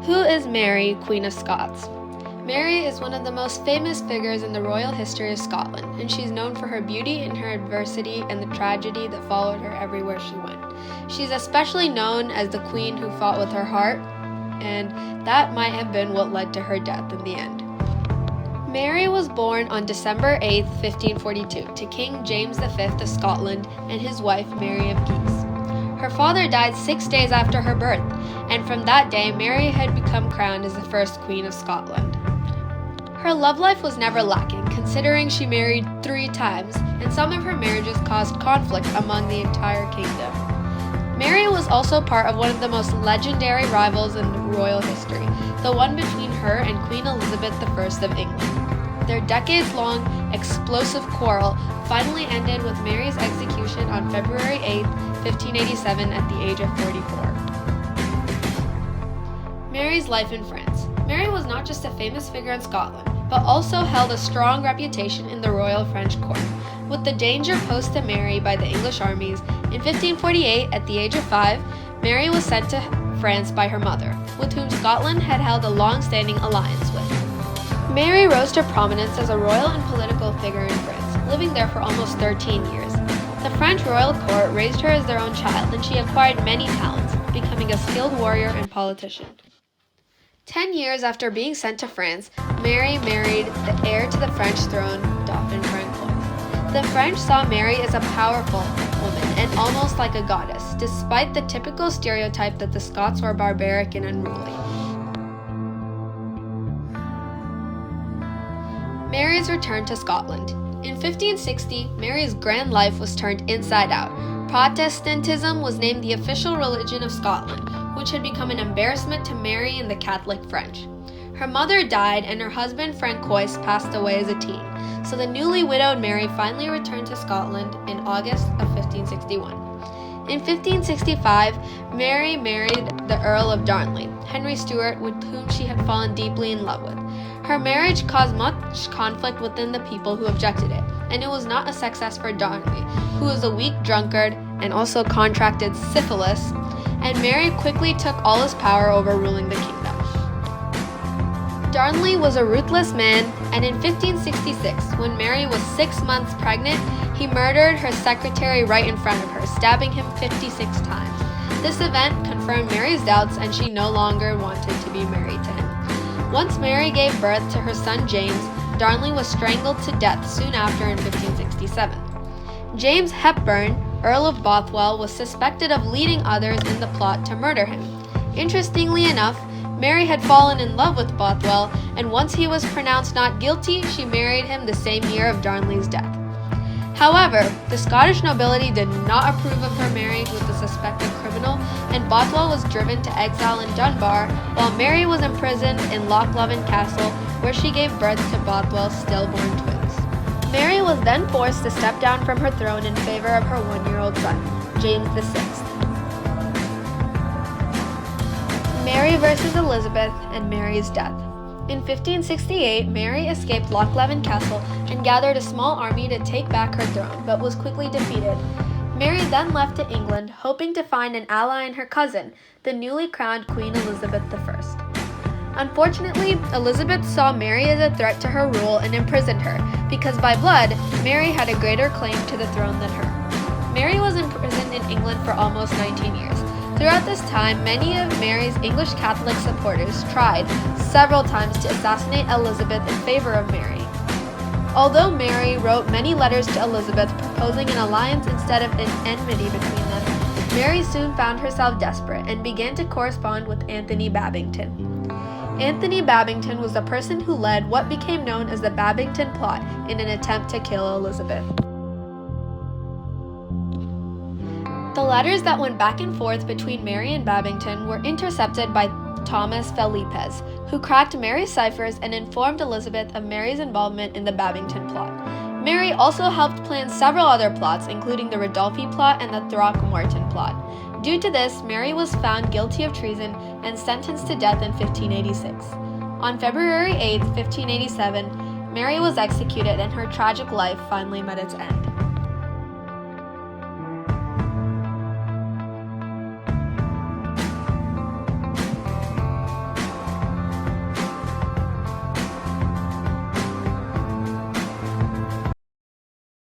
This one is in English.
Who is Mary, Queen of Scots? Mary is one of the most famous figures in the royal history of Scotland, and she's known for her beauty and her adversity and the tragedy that followed her everywhere she went. She's especially known as the queen who fought with her heart, and that might have been what led to her death in the end. Mary was born on December 8, 1542, to King James V of Scotland and his wife Mary of Guise. Her father died 6 days after her birth, and from that day, Mary had become crowned as the first Queen of Scotland. Her love life was never lacking, considering she married 3 times, and some of her marriages caused conflict among the entire kingdom. Mary was also part of one of the most legendary rivals in royal history, the one between her and Queen Elizabeth I of England. Their decades-long, explosive quarrel finally ended with Mary's execution on February 8, 1587 at the age of 44. Mary's life in France. Mary was not just a famous figure in Scotland, but also held a strong reputation in the royal French court. With the danger posed to Mary by the English armies, in 1548, at the age of 5, Mary was sent to France by her mother, with whom Scotland had held a long-standing alliance with. Mary rose to prominence as a royal and political figure in France, living there for almost 13 years. The French royal court raised her as their own child, and she acquired many talents, becoming a skilled warrior and politician. 10 years after being sent to France, Mary married the heir to the French throne, Dauphin Francois. The French saw Mary as a powerful woman and almost like a goddess, despite the typical stereotype that the Scots were barbaric and unruly. Mary's return to Scotland. In 1560, Mary's grand life was turned inside out. Protestantism was named the official religion of Scotland, which had become an embarrassment to Mary and the Catholic French. Her mother died and her husband Francois passed away as a teen, so the newly widowed Mary finally returned to Scotland in August of 1561. In 1565, Mary married the Earl of Darnley, Henry Stuart, with whom she had fallen deeply in love with. Her marriage caused much conflict within the people who objected it, and it was not a success for Darnley, who was a weak drunkard and also contracted syphilis, and Mary quickly took all his power over ruling the kingdom. Darnley was a ruthless man, and in 1566, when Mary was 6 months pregnant, he murdered her secretary right in front of her, stabbing him 56 times. This event confirmed Mary's doubts, and she no longer wanted to be married to him. Once Mary gave birth to her son James, Darnley was strangled to death soon after in 1567. James Hepburn, Earl of Bothwell, was suspected of leading others in the plot to murder him. Interestingly enough, Mary had fallen in love with Bothwell, and once he was pronounced not guilty, she married him the same year of Darnley's death. However, the Scottish nobility did not approve of her marriage with the suspected criminal, and Bothwell was driven to exile in Dunbar, while Mary was imprisoned in Loch Lomond Castle, where she gave birth to Bothwell's stillborn twins. Mary was then forced to step down from her throne in favor of her 1-year-old son, James VI. Mary versus Elizabeth and Mary's death. In 1568, Mary escaped Loch Lomond Castle and gathered a small army to take back her throne, but was quickly defeated. Mary then left to England, hoping to find an ally in her cousin, the newly crowned Queen Elizabeth I. Unfortunately, Elizabeth saw Mary as a threat to her rule and imprisoned her, because by blood, Mary had a greater claim to the throne than her. Mary was imprisoned in England for almost 19 years. Throughout this time, many of Mary's English Catholic supporters tried several times to assassinate Elizabeth in favor of Mary. Although Mary wrote many letters to Elizabeth proposing an alliance instead of an enmity between them, Mary soon found herself desperate and began to correspond with Anthony Babington. Anthony Babington was the person who led what became known as the Babington Plot in an attempt to kill Elizabeth. The letters that went back and forth between Mary and Babington were intercepted by Thomas Felipes, who cracked Mary's ciphers and informed Elizabeth of Mary's involvement in the Babington Plot. Mary also helped plan several other plots, including the Ridolfi Plot and the Throckmorton Plot. Due to this, Mary was found guilty of treason and sentenced to death in 1586. On February 8, 1587, Mary was executed and her tragic life finally met its end.